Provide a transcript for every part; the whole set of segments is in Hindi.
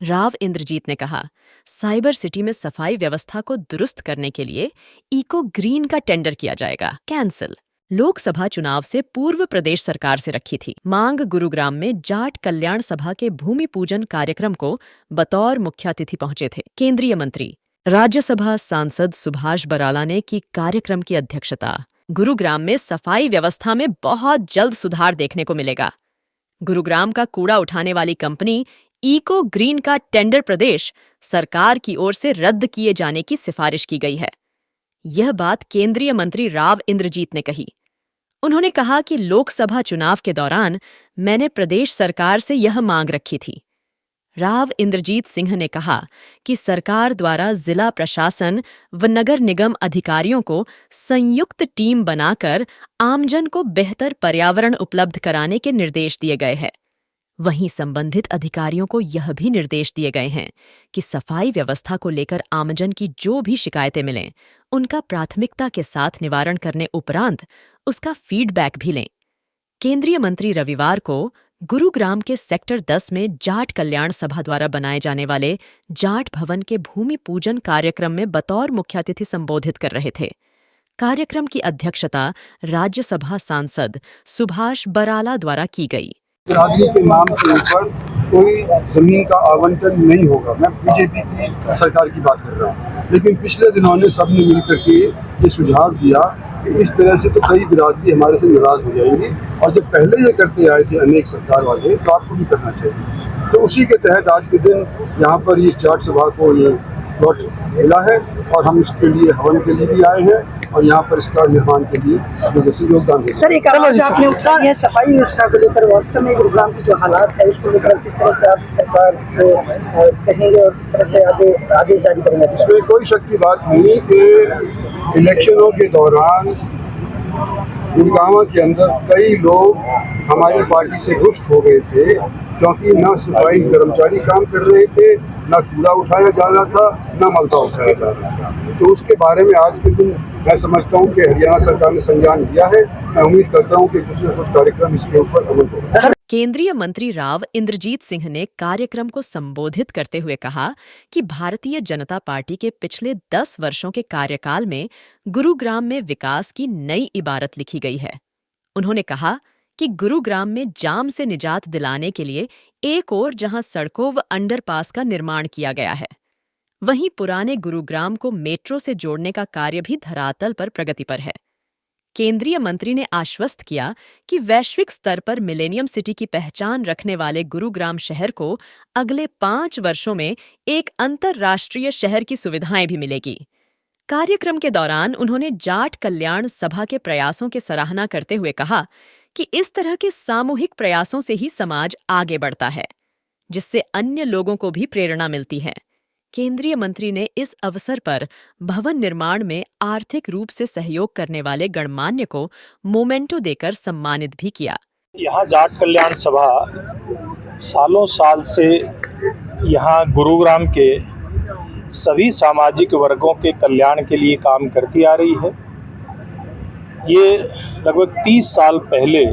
राव इंद्रजीत ने कहा, साइबर सिटी में सफाई व्यवस्था को दुरुस्त करने के लिए इको ग्रीन का टेंडर किया जाएगा, कैंसिल। लोकसभा चुनाव से पूर्व प्रदेश सरकार से रखी थी मांग। गुरुग्राम में जाट कल्याण सभा के भूमि पूजन कार्यक्रम को बतौर मुख्य अतिथि पहुंचे थे केंद्रीय मंत्री। राज्यसभा सांसद सुभाष बराला ने की कार्यक्रम की अध्यक्षता। गुरुग्राम में सफाई व्यवस्था में बहुत जल्द सुधार देखने को मिलेगा। गुरुग्राम का कूड़ा उठाने वाली कंपनी इको ग्रीन का टेंडर प्रदेश सरकार की ओर से रद्द किए जाने की सिफारिश की गई है। यह बात केंद्रीय मंत्री राव इंद्रजीत ने कही। उन्होंने कहा कि लोकसभा चुनाव के दौरान मैंने प्रदेश सरकार से यह मांग रखी थी। राव इंद्रजीत सिंह ने कहा कि सरकार द्वारा जिला प्रशासन व नगर निगम अधिकारियों को संयुक्त टीम बनाकर आमजन को बेहतर पर्यावरण उपलब्ध कराने के निर्देश दिए गए हैं। वहीं संबंधित अधिकारियों को यह भी निर्देश दिए गए हैं कि सफाई व्यवस्था को लेकर आमजन की जो भी शिकायतें मिलें, उनका प्राथमिकता के साथ निवारण करने उपरांत उसका फीडबैक भी लें। केंद्रीय मंत्री रविवार को गुरुग्राम के सेक्टर 10 में जाट कल्याण सभा द्वारा बनाए जाने वाले जाट भवन के भूमि पूजन कार्यक्रम में बतौर मुख्य अतिथि संबोधित कर रहे थे। कार्यक्रम की अध्यक्षता राज्यसभा सांसद सुभाष बराला द्वारा की गई। बिरादरी के नाम के ऊपर कोई जमीन का आवंटन नहीं होगा। मैं बीजेपी की सरकार की बात कर रहा हूँ, लेकिन पिछले दिनों ने सबने मिलकर के ये सुझाव दिया कि इस तरह से तो कई बिरादरी हमारे से नाराज हो जाएंगी, और जब पहले ये करते आए थे अनेक सरकार वाले, तो आपको भी करना चाहिए। तो उसी के तहत आज के दिन यहाँ पर इस जाट सभा को ये प्लॉट मिला है और हम इसके लिए हवन के लिए भी आए हैं और यहाँ पर इसका निर्माण के लिए योगदान दें। सर, एक आपने उत्साह है सफाई व्यवस्था को लेकर, वास्तव में गुरुग्राम की जो हालात है उसको लेकर किस तरह से आप सरकार से कहेंगे और किस तरह से आगे आदेश जारी करेंगे? इसमें कोई शक की बात नहीं कि इलेक्शनों के दौरान गुरुग्राम के अंदर कई लोग हमारी पार्टी से रुष्ट हो गए थे, क्योंकि न सफाई कर्मचारी काम कर रहे थे, न कूड़ा उठाया जा रहा था, न मलबा उठाया जा रहा था। तो उसके बारे में आज के दिन मैं समझता हूँ कि हरियाणा सरकार ने संज्ञान लिया है। मैं उम्मीद करता हूँ कि कुछ न कुछ कार्यक्रम इसके ऊपर अमल होगा। केंद्रीय मंत्री राव इंद्रजीत सिंह ने कार्यक्रम को संबोधित करते हुए कहा कि भारतीय जनता पार्टी के पिछले 10 वर्षों के कार्यकाल में गुरुग्राम में विकास की नई इबारत लिखी गई है। उन्होंने कहा कि गुरुग्राम में जाम से निजात दिलाने के लिए एक ओर जहां सड़कों व अंडरपास का निर्माण किया गया है, वहीं पुराने गुरुग्राम को मेट्रो से जोड़ने का कार्य भी धरातल पर प्रगति पर है। केंद्रीय मंत्री ने आश्वस्त किया कि वैश्विक स्तर पर मिलेनियम सिटी की पहचान रखने वाले गुरुग्राम शहर को अगले 5 वर्षों में एक अंतर्राष्ट्रीय शहर की सुविधाएं भी मिलेगी। कार्यक्रम के दौरान उन्होंने जाट कल्याण सभा के प्रयासों की सराहना करते हुए कहा कि इस तरह के सामूहिक प्रयासों से ही समाज आगे बढ़ता है, जिससे अन्य लोगों को भी प्रेरणा मिलती है। केंद्रीय मंत्री ने इस अवसर पर भवन निर्माण में आर्थिक रूप से सहयोग करने वाले गणमान्य को मोमेंटो देकर सम्मानित भी किया। यहाँ जाट कल्याण सभा सालों साल से यहाँ गुरुग्राम के सभी सामाजिक वर्गों के कल्याण के लिए काम करती आ रही है। ये लगभग 30 साल पहले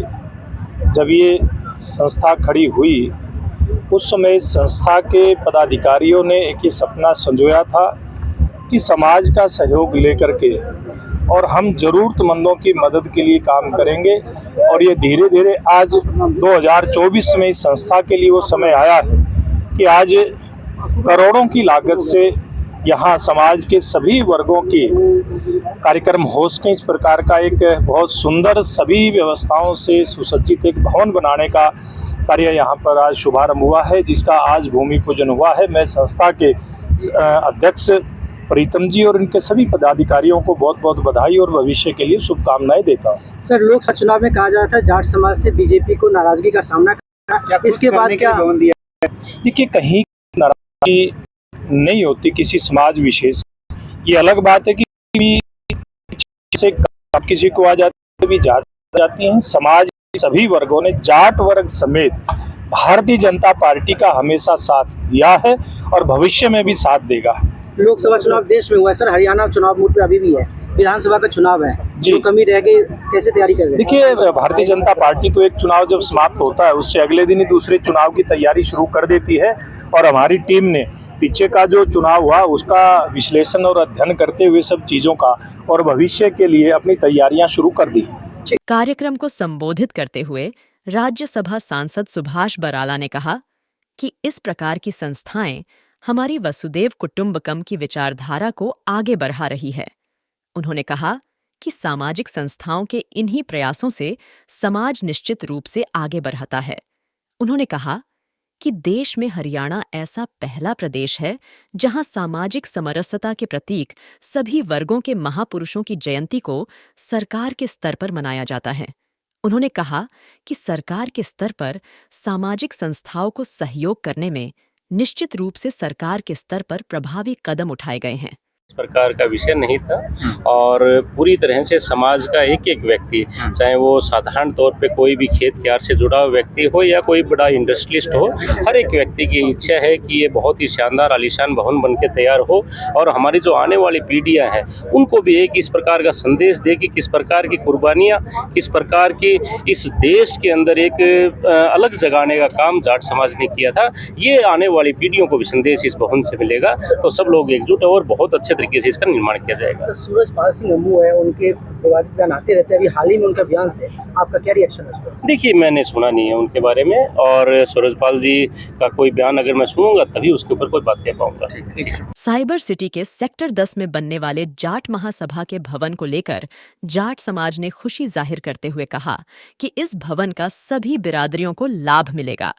जब ये संस्था खड़ी हुई, उस समय संस्था के पदाधिकारियों ने एक ही सपना संजोया था कि समाज का सहयोग लेकर के और हम ज़रूरतमंदों की मदद के लिए काम करेंगे। और ये धीरे धीरे आज 2024 में इस संस्था के लिए वो समय आया है कि आज करोड़ों की लागत से यहाँ समाज के सभी वर्गों की कार्यक्रम हो सकें। इस प्रकार का एक बहुत सुंदर सभी व्यवस्थाओं से सुसज्जित एक भवन बनाने का कार्य यहाँ पर आज शुभारंभ हुआ है, जिसका आज भूमि पूजन हुआ है। मैं संस्था के अध्यक्ष प्रीतम जी और इनके सभी पदाधिकारियों को बहुत बहुत बधाई और भविष्य के लिए शुभकामनाएं देता हूँ। सर, लोकसभा चुनाव में कहा जा रहा था जाट समाज से बीजेपी को नाराजगी का सामना करना, इसके बाद क्या? देखिए, कहीं नाराजगी नहीं होती किसी समाज विशेष। ये अलग बात है कि किसी को आ जाती भी जाती हैं। समाज सभी वर्गों ने जाट वर्ग समेत भारतीय जनता पार्टी का हमेशा साथ दिया है और भविष्य में भी साथ देगा। लोकसभा चुनाव देश में हुआ है सर, हरियाणा चुनाव मूड पे अभी भी है। विधानसभा का चुनाव है, जी। जो कमी रह गई, कैसे तैयारी कर रहे हैं? देखिए, भारतीय जनता पार्टी तो एक चुनाव जब समाप्त होता है उससे अगले दिन ही दूसरे चुनाव की तैयारी शुरू कर देती है और हमारी टीम ने पीछे का जो चुनाव हुआ उसका विश्लेषण और अध्ययन करते हुए सब चीज़ों का और भविष्य के लिए अपनी तैयारियां शुरू कर दी। कार्यक्रम को संबोधित करते हुए राज्यसभा सांसद सुभाष बराला ने कहा कि इस प्रकार की संस्थाएं हमारी वसुदेव कुटुंबकम की विचारधारा को आगे बढ़ा रही है। उन्होंने कहा कि सामाजिक संस्थाओं के इन्हीं प्रयासों से समाज निश्चित रूप से आगे बढ़ता है। उन्होंने कहा कि देश में हरियाणा ऐसा पहला प्रदेश है जहां सामाजिक समरसता के प्रतीक सभी वर्गों के महापुरुषों की जयंती को सरकार के स्तर पर मनाया जाता है। उन्होंने कहा कि सरकार के स्तर पर सामाजिक संस्थाओं को सहयोग करने में निश्चित रूप से सरकार के स्तर पर प्रभावी कदम उठाए गए हैं। इस प्रकार का विषय नहीं था और पूरी तरह से समाज का एक एक व्यक्ति, चाहे वो साधारण तौर पे कोई भी खेत क्यार से जुड़ा हुआ व्यक्ति हो या कोई बड़ा इंडस्ट्रियलिस्ट हो, हर एक व्यक्ति की इच्छा है कि ये बहुत ही शानदार आलीशान भवन बन के तैयार हो और हमारी जो आने वाली पीढ़ियां हैं उनको भी एक इस प्रकार का संदेश दे कि किस प्रकार की कुर्बानियां, किस प्रकार की इस देश के अंदर एक अलग जगाने का काम जाट समाज ने किया था। ये आने वाली पीढ़ियों को भी संदेश इस भवन से मिलेगा, तो सब लोग एकजुट और बहुत अच्छे तरीके से इसका निर्माण किया जाएगा। सूरजपाल सिंह अम्मू है, उनके विवादित बयान आते रहते हैं, अभी हाल ही में उनका बयान से आपका क्या रिएक्शन है उस पर? देखिए, मैंने सुना नहीं है उनके बारे में और सूरजपाल जी का कोई बयान अगर मैं सुनूंगा तभी उसके ऊपर कोई बात कह पाऊंगा। साइबर सिटी के सेक्टर 10 में बनने वाले जाट महासभा के भवन को लेकर जाट समाज ने खुशी जाहिर करते हुए कहा कि इस भवन का सभी बिरादरियों को लाभ मिलेगा।